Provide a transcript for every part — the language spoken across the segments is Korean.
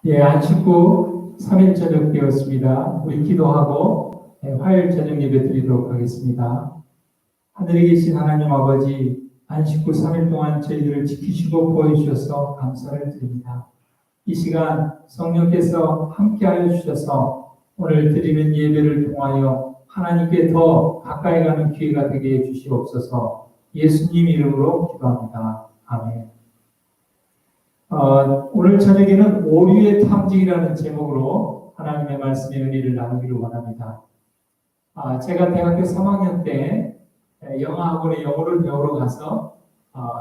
예, 안식 후 3일 저녁 되었습니다. 우리 기도하고 화요일 저녁 예배 드리도록 하겠습니다. 하늘에 계신 하나님 아버지, 안식 후 3일 동안 저희들을 지키시고 보여주셔서 감사를 드립니다. 이 시간 성령께서 함께하여 주셔서 오늘 드리는 예배를 통하여 하나님께 더 가까이 가는 기회가 되게 해주시옵소서. 예수님 이름으로 기도합니다. 아멘. 오늘 저녁에는 오류의 탐지기라는 제목으로 하나님의 말씀의 은혜를 나누기를 원합니다. 제가 대학교 3학년 때 영어학원에 영어를 배우러 가서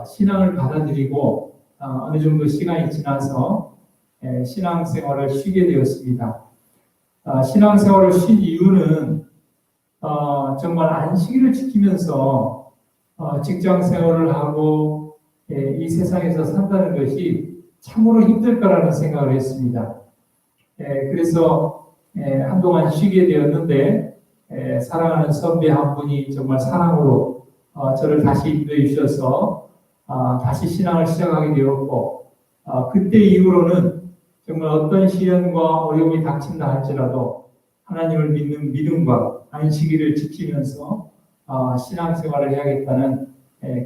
신앙을 받아들이고 어느 정도 시간이 지나서 신앙생활을 쉬게 되었습니다. 신앙생활을 쉰 이유는 정말 안식일을 지키면서 직장생활을 하고 이 세상에서 산다는 것이 참으로 힘들 거라는 생각을 했습니다. 그래서 한동안 쉬게 되었는데 사랑하는 선배 한 분이 정말 사랑으로 저를 다시 인도해 주셔서 다시 신앙을 시작하게 되었고 그때 이후로는 정말 어떤 시련과 어려움이 닥친다 할지라도 하나님을 믿는 믿음과 안식일을 지키면서 신앙생활을 해야겠다는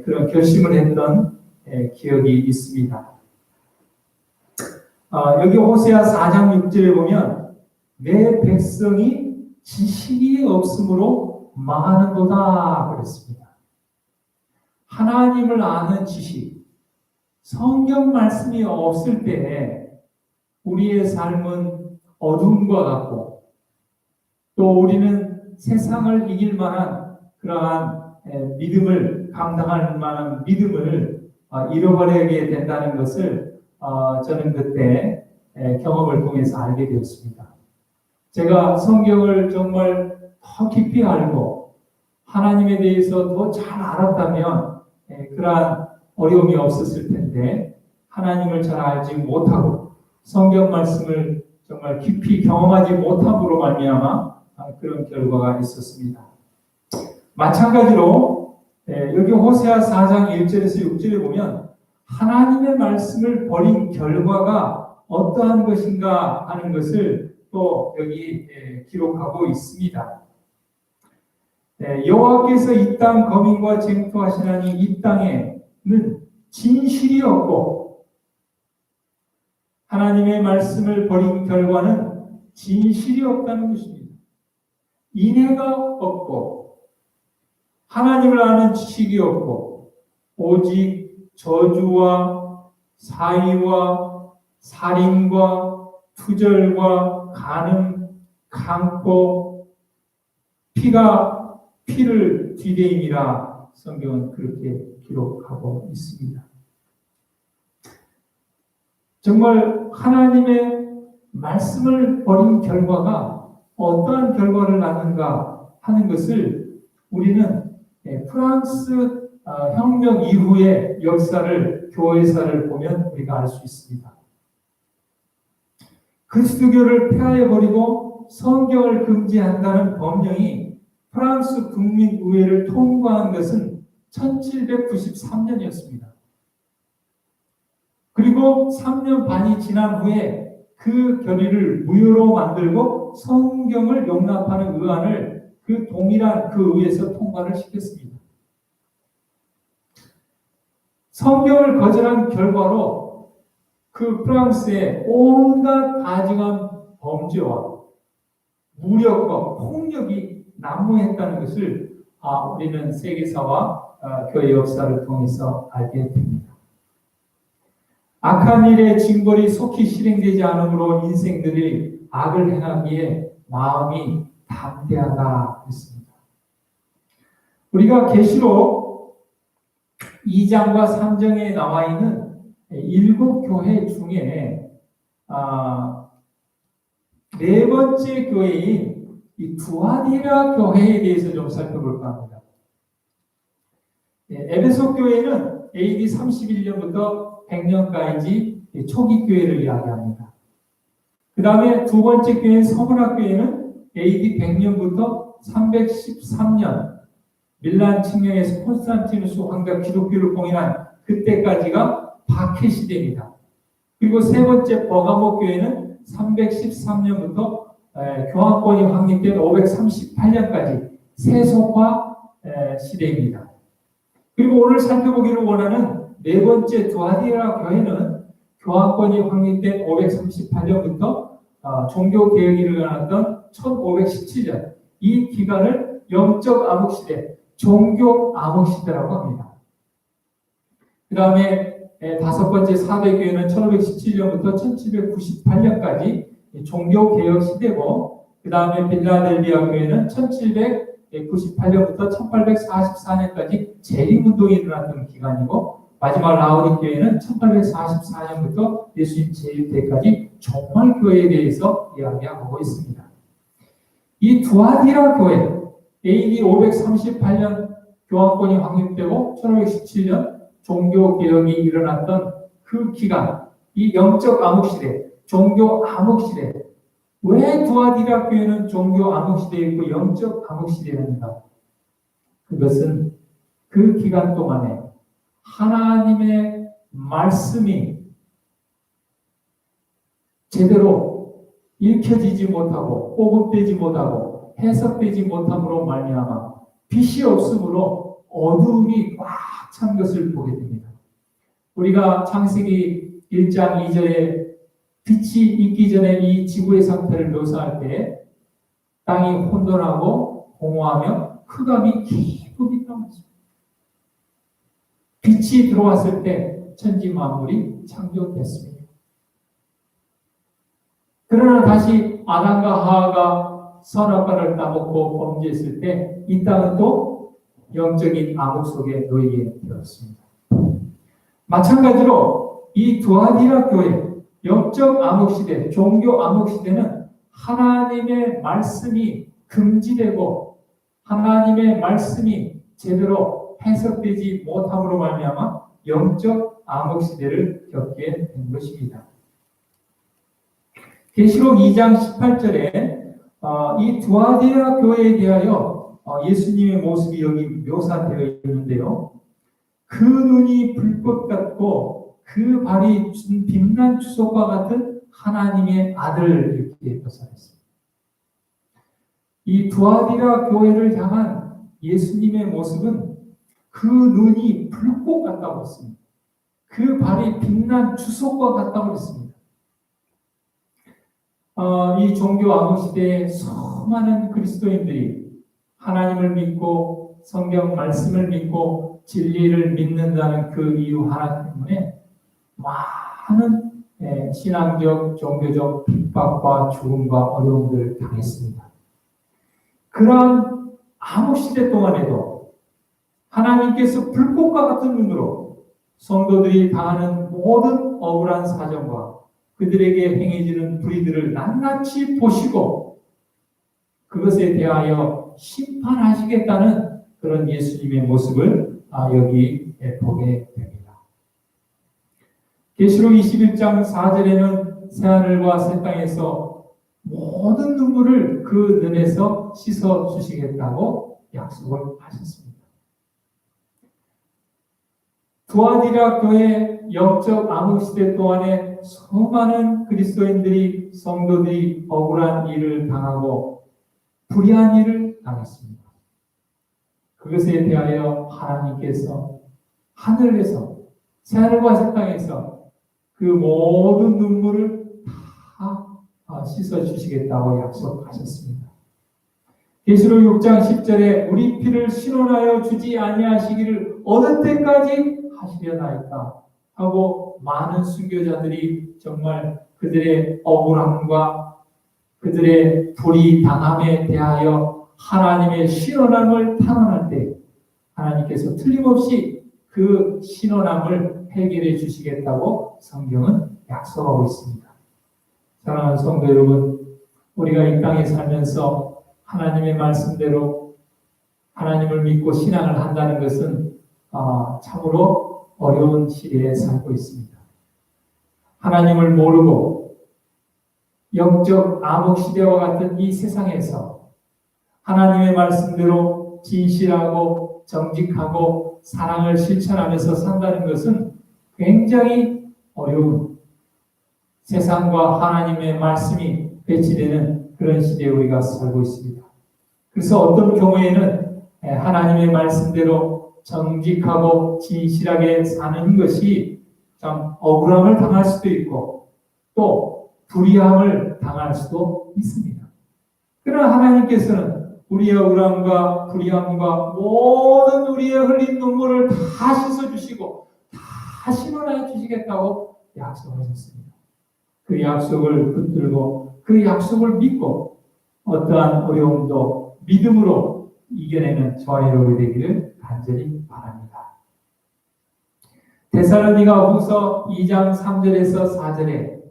그런 결심을 했던 기억이 있습니다. 여기 호세아 4장 6절에 보면 내 백성이 지식이 없으므로 망하는도다 그랬습니다. 하나님을 아는 지식, 성경 말씀이 없을 때 우리의 삶은 어둠과 같고 또 우리는 세상을 이길 만한 그러한 믿음을 감당할 만한 믿음을 잃어버리게 된다는 것을 저는 그때 경험을 통해서 알게 되었습니다. 제가 성경을 정말 더 깊이 알고 하나님에 대해서 더 잘 알았다면 그러한 어려움이 없었을 텐데 하나님을 잘 알지 못하고 성경 말씀을 정말 깊이 경험하지 못함으로 말미암아 그런 결과가 있었습니다. 마찬가지로 여기 호세아 4장 1절에서 6절에 보면 하나님의 말씀을 버린 결과가 어떠한 것인가 하는 것을 또 여기 기록하고 있습니다. 여호와께서 이 땅 거민과 쟁투하시나니 이 땅에는 진실이 없고 하나님의 말씀을 버린 결과는 진실이 없다는 것입니다. 인애가 없고 하나님을 아는 지식이 없고 오직 저주와 사위와 살인과 투절과 간음, 강포, 피를 뒤대임이라 성경은 그렇게 기록하고 있습니다. 정말 하나님의 말씀을 버린 결과가 어떠한 결과를 낳는가 하는 것을 우리는 프랑스 혁명 이후의 역사를, 교회사를 보면 우리가 알 수 있습니다. 그리스도교를 폐하해버리고 성경을 금지한다는 법령이 프랑스 국민의회를 통과한 것은 1793년이었습니다. 그리고 3년 반이 지난 후에 그 결의를 무효로 만들고 성경을 용납하는 의안을 그 동일한 그 의회에서 통과를 시켰습니다. 성경을 거절한 결과로 그 프랑스의 온갖 가증한 범죄와 무력과 폭력이 난무했다는 것을 우리는 세계사와 교회 역사를 통해서 알게 됩니다. 악한 일의 징벌이 속히 실행되지 않으므로 인생들이 악을 행하기에 마음이 담대하다 했습니다. 우리가 계시록 2장과 3장에 나와 있는 7교회 중에 네 번째 교회인 이 두아디라 교회에 대해서 좀 살펴볼까 합니다. 에베소 교회는 AD 31년부터 100년까지 초기 교회를 이야기합니다. 그 다음에 두 번째 교회인 서문학 교회는 AD 100년부터 313년 밀란 칙령에서 콘스탄티누스 황제가 기독교를 봉인한 그때까지가 박해 시대입니다. 그리고 세 번째 버가모 교회는 313년부터 교황권이 확립된 538년까지 세속화 시대입니다. 그리고 오늘 살펴보기를 원하는 네 번째 두아디라 교회는 교황권이 확립된 538년부터 종교개혁이 일어났던 1517년, 이 기간을 영적 암흑시대, 종교 암흑시대라고 합니다. 그 다음에 다섯 번째 사대교회는 1517년부터 1798년까지 종교개혁 시대고, 그 다음에 빌라델비아 교회는 1798년부터 1844년까지 재림운동이 일어났던 기간이고, 마지막 라오디 교회는 1844년부터 예수님 재림 때까지 종말교회에 대해서 이야기하고 있습니다. 이 두아디라 교회, AD 538년 교황권이 확립되고 1517년 종교개혁이 일어났던 그 기간, 이 영적 암흑시대, 종교 암흑시대, 왜 두아디라 교회는 종교 암흑시대에 있고 영적 암흑시대였는가? 그것은 그 기간 동안에 하나님의 말씀이 제대로 읽혀지지 못하고 보급되지 못하고 해석되지 못함으로 말미암아 빛이 없으므로 어두움이 꽉 찬 것을 보게 됩니다. 우리가 창세기 1장 2절에 빛이 있기 전에 이 지구의 상태를 묘사할 때 땅이 혼돈하고 공허하며 흑암이 깊이 남았습니다. 빛이 들어왔을 때 천지 만물이 창조됐습니다. 그러나 다시 아담과 하와가 선악과를 따먹고 범죄했을 때 이 땅은 또 영적인 암흑 속에 놓이게 되었습니다. 마찬가지로 이 두아디라 교회, 영적 암흑시대, 종교 암흑시대는 하나님의 말씀이 금지되고 하나님의 말씀이 제대로 해석되지 못함으로 말미암아 영적 암흑시대를 겪게 된 것입니다. 계시록 2장 18절에 이 두아디라 교회에 대하여 예수님의 모습이 여기 묘사되어 있는데요. 그 눈이 불꽃 같고 그 발이 빛난 주석과 같은 하나님의 아들, 이렇게 묘사했습니다. 이 두아디라 교회를 향한 예수님의 모습은 그 눈이 불꽃 같다고 했습니다. 그 발이 빛난 주석과 같다고 했습니다. 이 종교 암흑시대에 수많은 그리스도인들이 하나님을 믿고 성경 말씀을 믿고 진리를 믿는다는 그 이유 하나 때문에 많은 신앙적, 종교적 핍박과 죽음과 어려움들을 당했습니다. 그러한 암흑시대 동안에도 하나님께서 불꽃과 같은 눈으로 성도들이 당하는 모든 억울한 사정과 그들에게 행해지는 불의들을 낱낱이 보시고 그것에 대하여 심판하시겠다는 그런 예수님의 모습을 여기 보게 됩니다. 계시록 21장 4절에는 새하늘과 새 땅에서 모든 눈물을 그 눈에서 씻어 주시겠다고 약속을 하셨습니다. 두아디라 교회 영적 암흑시대 동안에 수많은 그리스도인들이, 성도들이 억울한 일을 당하고 불의한 일을 당했습니다. 그것에 대하여 하나님께서 하늘에서, 새하늘과 새 땅에서 그 모든 눈물을 다 씻어주시겠다고 약속하셨습니다. 계시록 6장 10절에 우리 피를 신원하여 주지 아니하시기를 어느 때까지 하시려나이까 하고 많은 순교자들이 정말 그들의 억울함과 그들의 불의 당함에 대하여 하나님의 신원함을 탄원할 때 하나님께서 틀림없이 그 신원함을 해결해 주시겠다고 성경은 약속하고 있습니다. 사랑하는 성도 여러분, 우리가 이 땅에 살면서 하나님의 말씀대로 하나님을 믿고 신앙을 한다는 것은 참으로 어려운 시대에 살고 있습니다. 하나님을 모르고 영적 암흑 시대와 같은 이 세상에서 하나님의 말씀대로 진실하고 정직하고 사랑을 실천하면서 산다는 것은 굉장히 어려운, 세상과 하나님의 말씀이 배치되는 그런 시대에 우리가 살고 있습니다. 그래서 어떤 경우에는 하나님의 말씀대로 정직하고 진실하게 사는 것이 참 억울함을 당할 수도 있고 또 불의함을 당할 수도 있습니다. 그러나 하나님께서는 우리의 억울함과 불의함과 모든 우리의 흘린 눈물을 다 씻어주시고 다 심어놔 주시겠다고 약속하셨습니다. 그 약속을 붙들고 그 약속을 믿고 어떠한 어려움도 믿음으로 이겨내는 저와 여러분이 되기를 간절히 바랍니다. 데살로니가 후서 2장 3절에서 4절에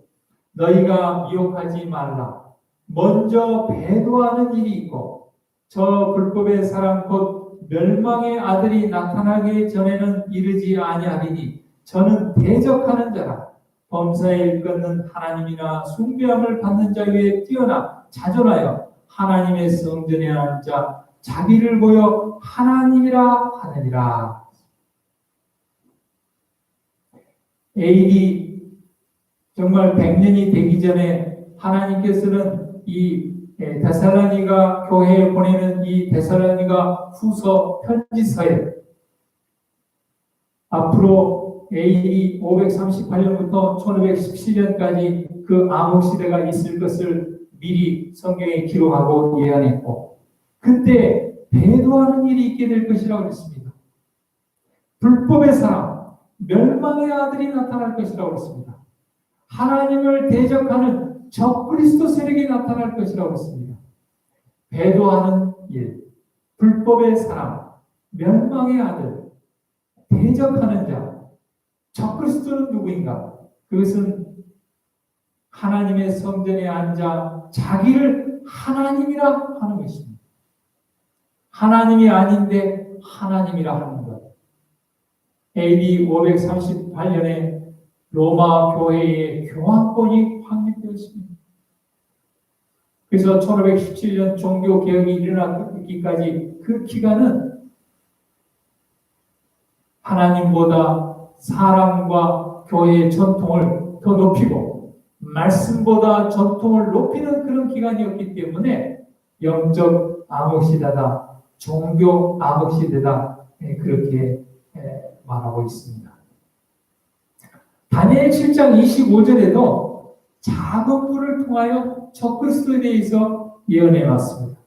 너희가 미혹하지 말라. 먼저 배도하는 일이 있고 저 불법의 사람 곧 멸망의 아들이 나타나기 전에는 이르지 아니하리니 저는 대적하는 자라. 범사에 일컫는 하나님이나 숭배함을 받는 자 위에 뛰어나 자존하여 하나님의 성전에 앉아 자기를 보여 하나님이라 하느니라. AD 정말 100년이 되기 전에 하나님께서는 이 데살로니가 교회에 보내는 이 데살로니가 후서 편지서에 앞으로 AD 538년부터 1517년까지 그 암흑시대가 있을 것을 미리 성경에 기록하고 예언했고 그때 배도하는 일이 있게 될 것이라고 했습니다. 불법의 사람, 멸망의 아들이 나타날 것이라고 했습니다. 하나님을 대적하는 적그리스도 세력이 나타날 것이라고 했습니다. 배도하는 일, 불법의 사람, 멸망의 아들, 대적하는 자, 적그리스도는 누구인가? 그것은 하나님의 성전에 앉아 자기를 하나님이라 하는 것입니다. 하나님이 아닌데 하나님이라 하는 것. AD 538년에 로마 교회의 교황권이 확립되었습니다. 그래서 1517년 종교개혁이 일어나기까지 그 기간은 하나님보다 사람과 교회의 전통을 더 높이고 말씀보다 전통을 높이는 그런 기간이었기 때문에 영적 암흑시대다, 종교 암흑시대다 그렇게 말하고 있습니다. 다니엘 7장 25절에도 작은 불을 통하여 적그리스도에 대해서 예언해 왔습니다.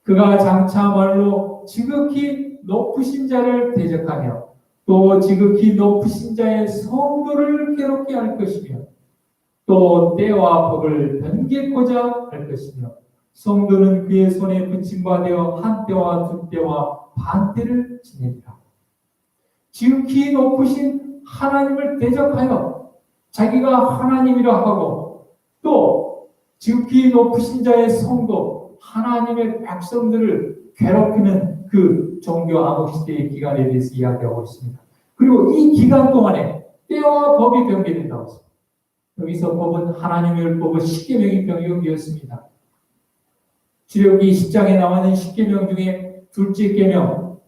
그가 장차 말로 지극히 높으신 자를 대적하며 또 지극히 높으신 자의 성도를 괴롭게 할 것이며 또 때와 법을 변개코자 할 것이며 성도는 그의 손에 붙임바 되어 한 때와 두 때와 반 때를 지내리라. 지극히 높으신 하나님을 대적하여 자기가 하나님이라 하고 또 지극히 높으신 자의 성도 하나님의 백성들을 괴롭히는 그 종교 암흑시대의 기간에 대해서 이야기하고 있습니다. 그리고 이 기간 동안에 때와 법이 변개된다고 했습니다. 여기서 법은 하나님의 율법은 십계명이 병역이었습니다. 출애굽기 10장에 나와 있는 십계명 중에 둘째 계명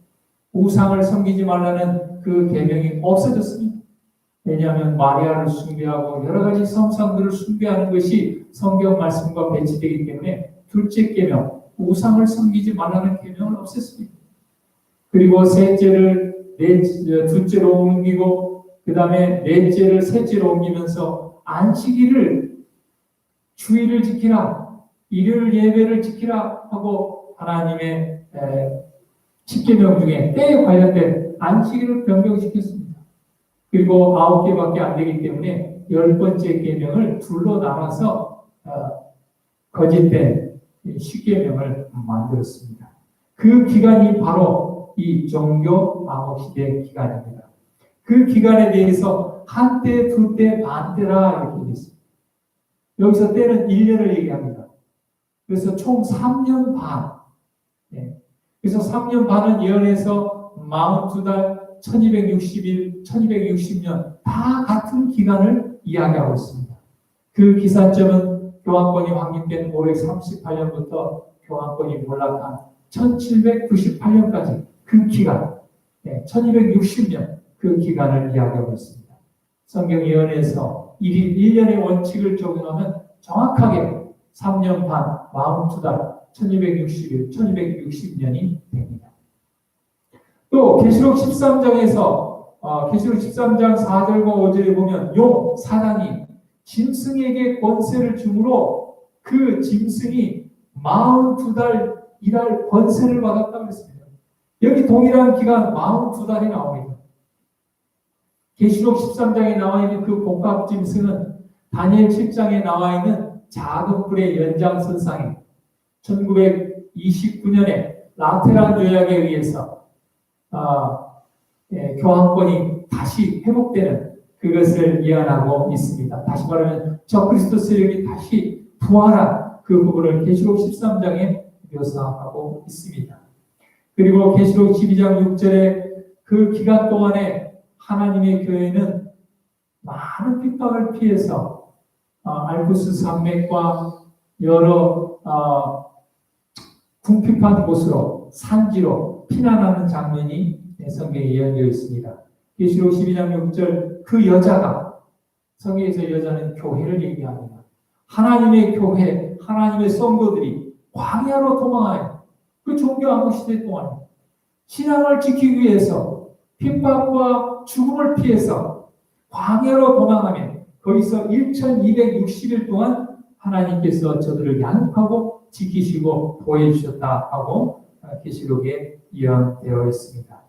우상을 섬기지 말라는 그 계명이 없어졌습니다. 왜냐하면 마리아를 숭배하고 여러 가지 성상들을 숭배하는 것이 성경 말씀과 배치되기 때문에 둘째 계명 우상을 섬기지 말라는 계명을 없앴습니다. 그리고 셋째를 둘째로 옮기고 그 다음에 넷째를 셋째로 옮기면서 안식일을 주일을 지키라, 일요일 예배를 지키라 하고 하나님의 십계명 중에 때에 관련된 안식일을 변경시켰습니다. 그리고 9개밖에 안 되기 때문에 10번째 계명을 둘로 나눠서 거짓된 십계명을 만들었습니다. 그 기간이 바로 이 종교 암흑시대 기간입니다. 그 기간에 대해서 한때, 두때, 반때라 이렇게 되어 있습니다. 여기서 때는 1년을 얘기합니다. 그래서 총 3년 반. 그래서 3년 반은 예언해서 42달, 1260일, 1260년 다 같은 기간을 이야기하고 있습니다. 그 기산점은 교황권이 확립된 538년부터 교황권이 몰락한 1798년까지 그 기간, 1260년 그 기간을 이야기하고 있습니다. 성경 예언에서 1년의 원칙을 적용하면 정확하게 3년 반, 42달, 1260일, 1260년이 됩니다. 또 계시록 13장에서 계시록 13장 4절과 5절에 보면 용, 사단이 짐승에게 권세를 주므로 그 짐승이 42달 일할 권세를 받았다고 했습니다. 여기 동일한 기간 42달이 나옵니다. 계시록 13장에 나와 있는 그 복합 짐승은 다니엘 7장에 나와 있는 작은 뿔의 연장선상에 1929년에 라테란 조약에 의해서 교황권이 다시 회복되는 그것을 예언하고 있습니다. 다시 말하면 적그리스도 세력이 다시 부활한 그 부분을 계시록 13장에 묘사하고 있습니다. 그리고 계시록 12장 6절에 그 기간 동안에 하나님의 교회는 많은 핍박을 피해서 알프스 산맥과 여러 궁핍한 곳으로 산지로 피난하는 장면이 성경에 예언되어 있습니다. 계시록 12장 6절 그 여자가 성경에서 여자는 교회를 얘기합니다. 하나님의 교회, 하나님의 성도들이 광야로 도망하여 그 종교 암흑 시대 동안 신앙을 지키기 위해서 핍박과 죽음을 피해서 광야로 도망하며 거기서 1260일 동안 하나님께서 저들을 양육하고 지키시고 보호해주셨다 하고 계시록에 예언되어 있습니다.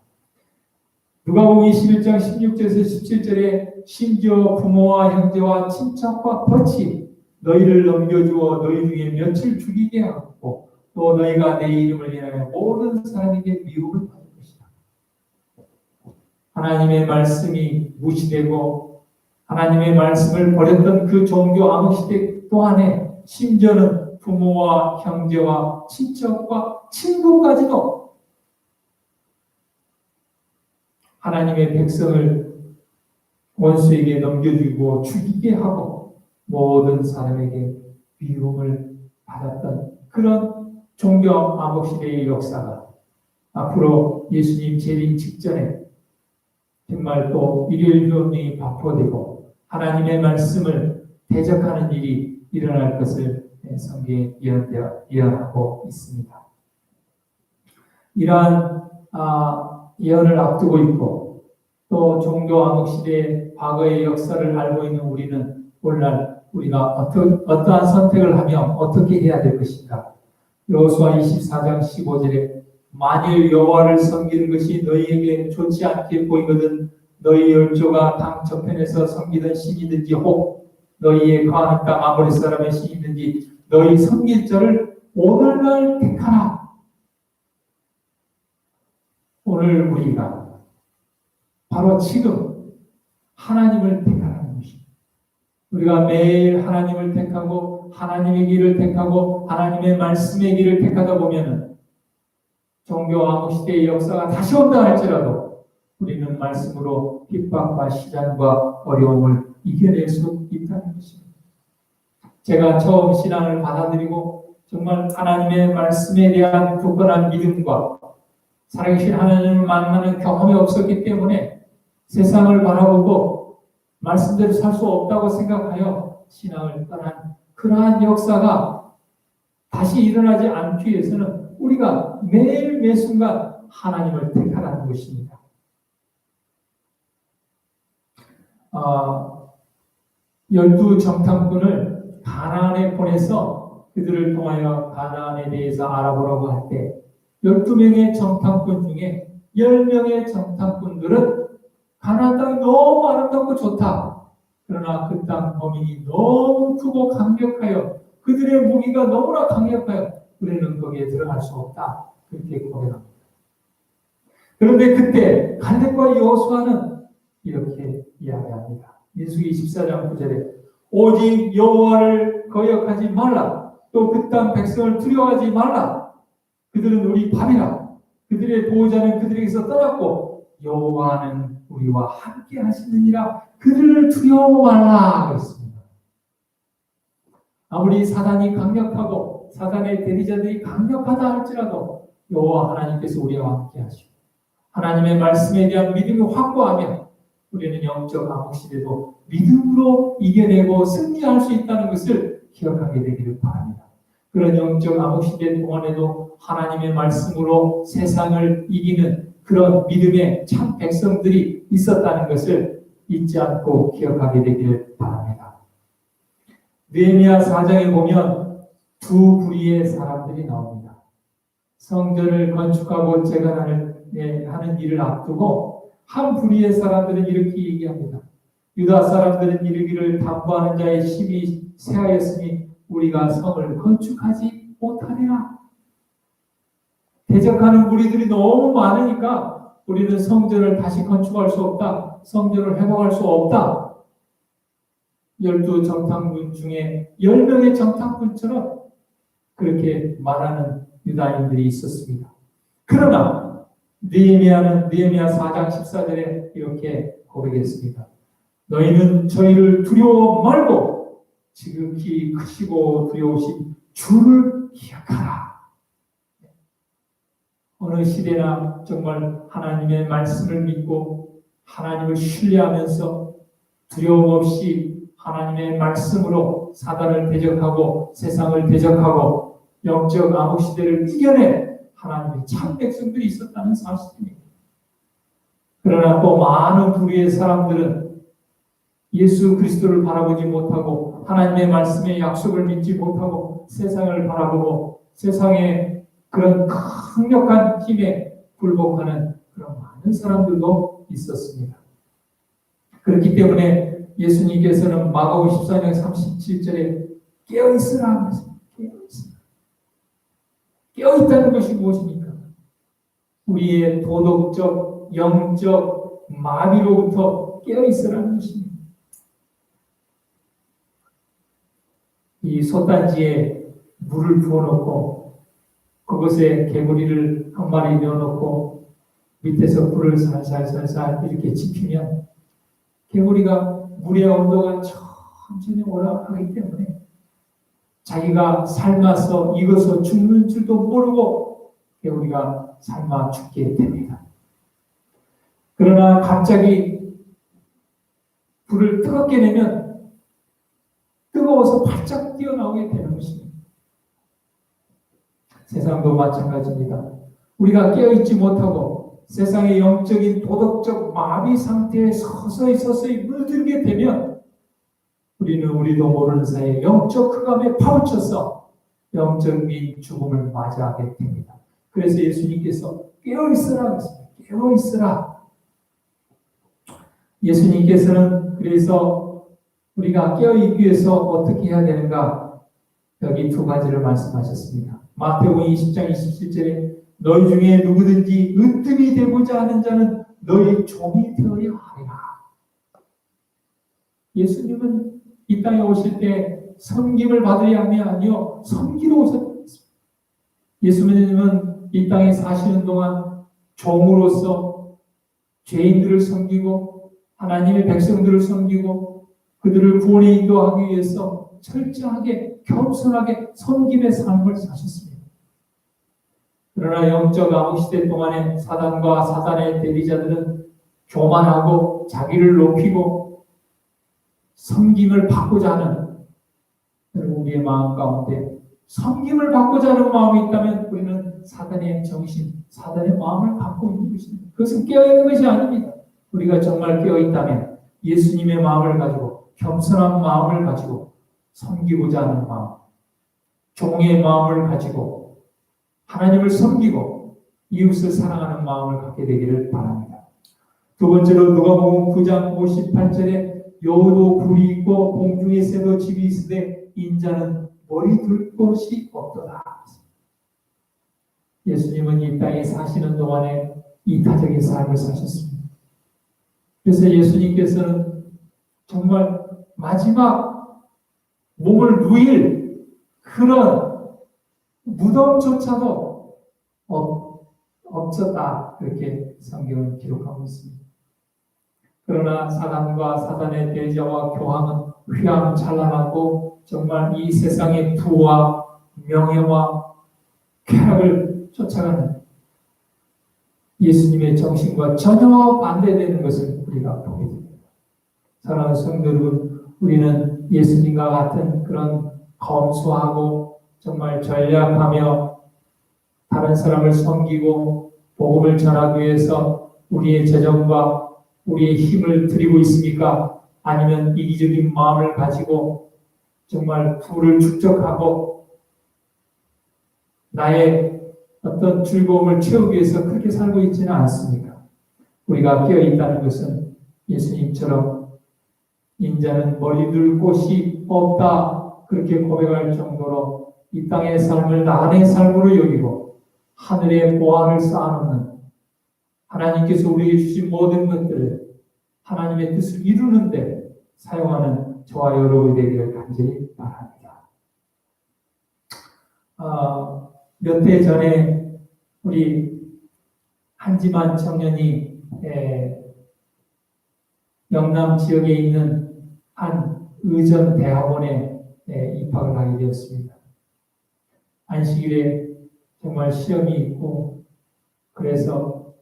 누가복음 21장 16절에서 17절에 심지어 부모와 형제와 친척과 벗이 너희를 넘겨주어 너희 중에 며칠 죽이게 하고 또 너희가 내 이름을 인하여 모든 사람에게 미움을 받을 것이다. 하나님의 말씀이 무시되고 하나님의 말씀을 버렸던 그 종교 암흑시대 또한에 심지어는 부모와 형제와 친척과 친구까지도 하나님의 백성을 원수에게 넘겨주고 죽이게 하고 모든 사람에게 미움을 받았던 그런 종교 암흑시대의 역사가 앞으로 예수님 재림 직전에 정말 또 일요일 교훈이 반포되고 하나님의 말씀을 대적하는 일이 일어날 것을 성경에 예언하고 있습니다. 이러한 예언을 앞두고 있고 또 종교 암흑 시대의 과거의 역사를 알고 있는 우리는 오늘날 우리가 어떠한 선택을 하며 어떻게 해야 될 것인가? 여호수아 24장 15절에 만일 여호와를 섬기는 것이 너희에게 좋지 않게 보이거든 너희 열조가 당 저편에서 섬기던 신이든지 혹 너희의 거하는 땅 아모리 사람의 신이든지 너희 섬길 자를 오늘날 택하라. 오늘 우리가 바로 지금 하나님을 택하라는 것입니다. 우리가 매일 하나님을 택하고 하나님의 길을 택하고 하나님의 말씀의 길을 택하다 보면은 종교 암흑 시대의 역사가 다시 온다 할지라도 우리는 말씀으로 핍박과 시련과 어려움을 이겨낼 수 있다는 것입니다. 제가 처음 신앙을 받아들이고 정말 하나님의 말씀에 대한 굳건한 믿음과 살아계신 하나님을 만나는 경험이 없었기 때문에 세상을 바라보고 말씀대로 살 수 없다고 생각하여 신앙을 떠난 그러한 역사가 다시 일어나지 않기 위해서는 우리가 매일 매순간 하나님을 택하라는 것입니다. 열두 정탐꾼을 가나안에 보내서 그들을 통하여 가나안에 대해서 알아보라고 할 때 12명의 정탐꾼 중에 10명의 정탐꾼들은 가나안 땅이 너무 아름답고 좋다. 그러나 그 땅 범인이 너무 크고 강력하여 그들의 무기가 너무나 강력하여 우리는 거기에 들어갈 수 없다. 그렇게 고백합니다. 그런데 그때 갈렙과 여호수아는 이렇게 이야기합니다. 민수기 14장 9절에 오직 여호와를 거역하지 말라. 또 그 땅 백성을 두려워하지 말라. 그들은 우리 밥이라. 그들의 보호자는 그들에게서 떠났고 여호와는 우리와 함께 하시느니라. 그들을 두려워 말라 그랬습니다. 아무리 사단이 강력하고 사단의 대리자들이 강력하다 할지라도 여호와 하나님께서 우리와 함께 하시고 하나님의 말씀에 대한 믿음이 확고하며 우리는 영적 암흑 시대도 믿음으로 이겨내고 승리할 수 있다는 것을 기억하게 되기를 바랍니다. 그런 영적 암흑 시대 동안에도 하나님의 말씀으로 세상을 이기는 그런 믿음의 참 백성들이 있었다는 것을 잊지 않고 기억하게 되기를 바랍니다. 느헤미야 4장에 보면 두 부류의 사람들이 나옵니다. 성전을 건축하고 재건하는 하는 일을 앞두고 한 부류의 사람들은 이렇게 얘기합니다. 유다 사람들은 이르기를 담보하는 자의 심히 쇠하였으니 우리가 성을 건축하지 못하리라. 대적하는 무리들이 너무 많으니까 우리는 성전을 다시 건축할 수 없다. 성전을 회복할 수 없다. 12 정탐꾼 중에 10명의 정탐꾼처럼 그렇게 말하는 유다인들이 있었습니다. 그러나 느헤미야 4장 14절에 이렇게 고백했습니다. 너희는 저희를 두려워 말고 지극히 크시고 두려우신 주를 기억하라. 어느 시대나 정말 하나님의 말씀을 믿고 하나님을 신뢰하면서 두려움 없이 하나님의 말씀으로 사단을 대적하고 세상을 대적하고 영적 암흑 시대를 이겨내 하나님의 참 백성들이 있었다는 사실입니다. 그러나 또 많은 부류의 사람들은 예수 그리스도를 바라보지 못하고 하나님의 말씀의 약속을 믿지 못하고 세상을 바라보고 세상의 그런 강력한 힘에 굴복하는 그런 많은 사람들도 있었습니다. 그렇기 때문에 예수님께서는 마가복음 14장 37절에 깨어있으라 하셨습니다. 깨어있다는 것이 무엇입니까? 우리의 도덕적, 영적 마비로부터 깨어있으라는 것입니다. 이 솥단지에 물을 부어놓고 그것에 개구리를 한 마리 넣어놓고 밑에서 불을 살살살살 이렇게 지피면 개구리가 물의 온도가 천천히 올라가기 때문에 자기가 삶아서 익어서 죽는 줄도 모르고 개구리가 삶아 죽게 됩니다. 그러나 갑자기 불을 뜨겁게 내면 뜨거워서 발짝 뛰어나오게 되는 것입니다. 세상도 마찬가지입니다. 우리가 깨어있지 못하고 세상의 영적인 도덕적 마비 상태에 서서히 물들게 되면 우리는 우리도 모르는 사이에 영적 흑암에 파묻혀서 영적인 죽음을 맞이하게 됩니다. 그래서 예수님께서 깨어있으라 했습니다. 깨어있으라. 예수님께서는 그래서 우리가 깨어있기 위해서 어떻게 해야 되는가? 여기 두 가지를 말씀하셨습니다. 마태복음 20장 27절에 너희 중에 누구든지 으뜸이 되고자 하는 자는 너희 종이 되어야 하리라. 예수님은 이 땅에 오실 때 섬김을 받으려 함이 아니요 섬기러 오셨습니다. 예수님은 이 땅에 사시는 동안 종으로서 죄인들을 섬기고 하나님의 백성들을 섬기고 그들을 구원에 인도하기 위해서 철저하게 겸손하게 섬김의 삶을 사셨습니다. 그러나 영적 암흑 시대 동안에 사단과 사단의 대리자들은 교만하고 자기를 높이고 섬김을 받고자 하는 우리의 마음 가운데 섬김을 받고자 하는 마음이 있다면 우리는 사단의 정신, 사단의 마음을 갖고 있는 것입니다. 그것은 깨어있는 것이 아닙니다. 우리가 정말 깨어있다면 예수님의 마음을 가지고 겸손한 마음을 가지고 섬기고자 하는 마음, 종의 마음을 가지고 하나님을 섬기고 이웃을 사랑하는 마음을 갖게 되기를 바랍니다. 두 번째로 누가복음 9장 58절에 여우도 굴이 있고 공중에 새도 집이 있으되 인자는 머리 둘 곳이 없도다. 예수님은 이 땅에 사시는 동안에 이타적인 삶을 사셨습니다. 그래서 예수님께서는 정말 마지막 몸을 누일 그런 무덤조차도 없었다. 그렇게 성경은 기록하고 있습니다. 그러나 사단과 사단의 대저와 교황은 휘황찬란하고 정말 이 세상의 부와 명예와 쾌락을 쫓아가는 예수님의 정신과 전혀 반대되는 것을 우리가 보게 됩니다. 사랑하는 성도 여러분, 우리는 예수님과 같은 그런 검소하고 정말 전략하며 다른 사람을 섬기고 복음을 전하기 위해서 우리의 재정과 우리의 힘을 드리고 있습니까? 아니면 이기적인 마음을 가지고 정말 부를 축적하고 나의 어떤 즐거움을 채우기 위해서 그렇게 살고 있지는 않습니까? 우리가 깨어있다는 것은 예수님처럼 인자는 머리 둘 곳이 없다 그렇게 고백할 정도로 이 땅의 삶을 나의 삶으로 여기고 하늘의 보화를 쌓아놓는 하나님께서 우리에게 주신 모든 것들을 하나님의 뜻을 이루는데 사용하는 저와 여러분이 되기를 간절히 바랍니다. 몇 해 전에 우리 한지만 청년이 영남 지역에 있는 한 의전 대학원에 입학을 하게 되었습니다. 안식일에 정말 시험이 있고 그래서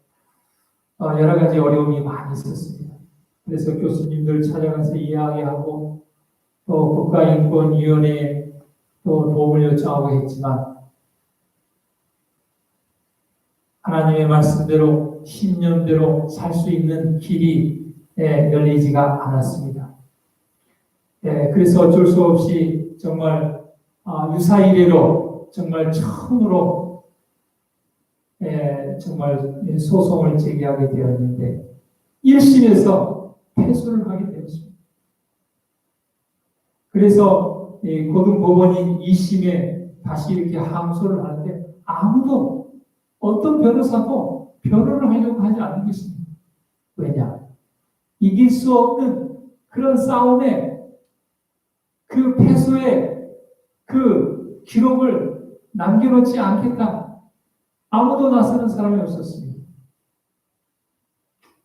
여러 가지 어려움이 많이 있었습니다. 그래서 교수님들 찾아가서 이야기하고 또 국가인권위원회에 또 도움을 요청하고 했지만 하나님의 말씀대로 신념대로 살 수 있는 길이 열리지가 않았습니다. 그래서 어쩔 수 없이 정말 유사 이래로 정말 처음으로 정말 소송을 제기하게 되었는데 1심에서 패소를 하게 되었습니다. 그래서 고등법원인 2심에 다시 이렇게 항소를 하는데 아무도 어떤 변호사도 변호를 하려고 하지 않는 것입니다. 왜냐? 이길 수 없는 그런 싸움에 그 패소의 그 기록을 남겨놓지 않겠다. 아무도 나서는 사람이 없었습니다.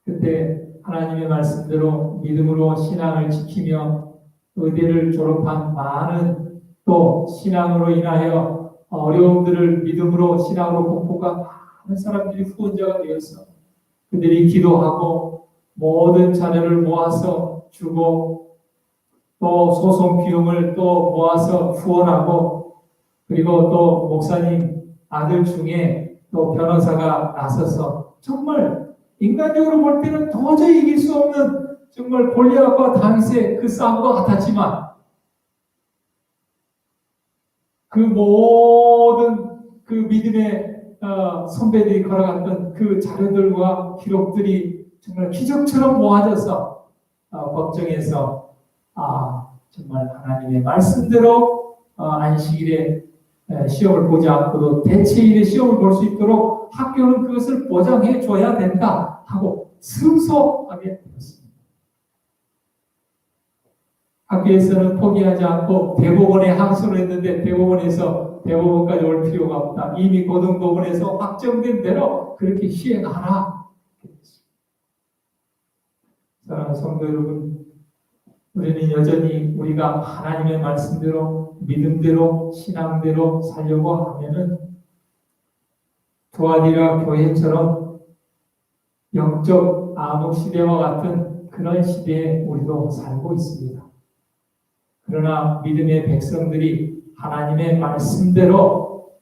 그때 하나님의 말씀대로 믿음으로 신앙을 지키며 의대를 졸업한 많은 또 신앙으로 인하여 어려움들을 믿음으로 신앙으로 극복한 많은 사람들이 후원자가 되어서 그들이 기도하고 모든 자녀를 모아서 주고 또 소송 비용을 또 모아서 후원하고 그리고 또 목사님 아들 중에 또 변호사가 나서서 정말 인간적으로 볼 때는 도저히 이길 수 없는 정말 골리앗과 다윗의 그 싸움과 같았지만 그 모든 그 믿음의 선배들이 걸어갔던 그 자료들과 기록들이 정말 기적처럼 모아져서 법정에서 정말 하나님의 말씀대로 안식일에 시험을 보지 않고도 대체일에 시험을 볼 수 있도록 학교는 그것을 보장해 줘야 된다 하고 승소하게 되었습니다. 학교에서는 포기하지 않고 대법원에 항소를 했는데 대법원에서 대법원까지 올 필요가 없다. 이미 고등법원에서 확정된 대로 그렇게 시행하라. 사랑하는 성도 여러분, 우리는 여전히 우리가 하나님의 말씀대로 믿음대로 신앙대로 살려고 하면은 두아디라 교회처럼 영적 암흑 시대와 같은 그런 시대에 우리도 살고 있습니다. 그러나 믿음의 백성들이 하나님의 말씀대로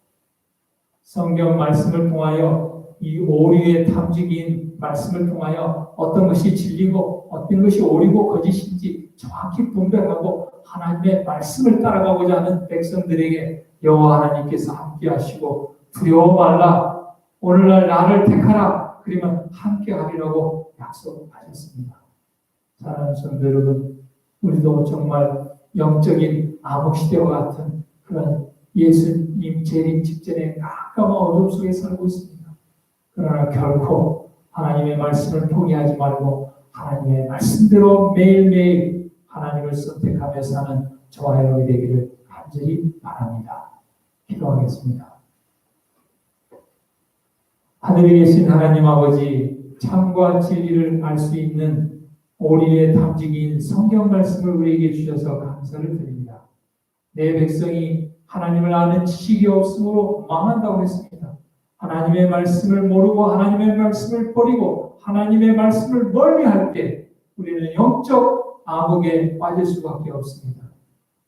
성경 말씀을 통하여 이 오류의 탐지기인 말씀을 통하여 어떤 것이 진리고 어떤 것이 오류고 거짓인지 정확히 분별하고 하나님의 말씀을 따라가고자 하는 백성들에게 여호와 하나님께서 함께 하시고 두려워 말라 오늘날 나를 택하라 그러면 함께 하리라고 약속하셨습니다. 사랑하는 성도 여러분, 우리도 정말 영적인 암흑시대와 같은 그런 예수님 재림 직전에 가까운 어둠 속에 살고 있습니다. 그러나 결코 하나님의 말씀을 포기하지 말고 하나님의 말씀대로 매일매일 하나님을 선택하며 사는 저와 여러분이 되기를 간절히 바랍니다. 기도하겠습니다. 하늘에 계신 하나님 아버지, 참과 진리를 알 수 있는 오리의 탐지기인 성경 말씀을 우리에게 주셔서 감사를 드립니다. 내 백성이 하나님을 아는 지식이 없으므로 망한다고 했습니다. 하나님의 말씀을 모르고 하나님의 말씀을 버리고 하나님의 말씀을 멀리할 때 우리는 영적 암흑에 빠질 수밖에 없습니다.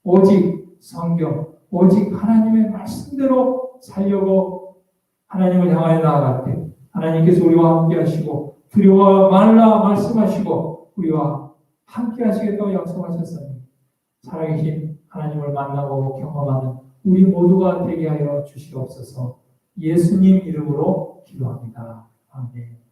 오직 성경, 오직 하나님의 말씀대로 살려고 하나님을 향하여 나아갈 때 하나님께서 우리와 함께 하시고 두려워 말라 말씀하시고 우리와 함께 하시겠다고 약속하셨습니다. 살아계신 하나님을 만나고 경험하는 우리 모두가 되게 하여 주시옵소서. 예수님 이름으로 기도합니다. 아멘.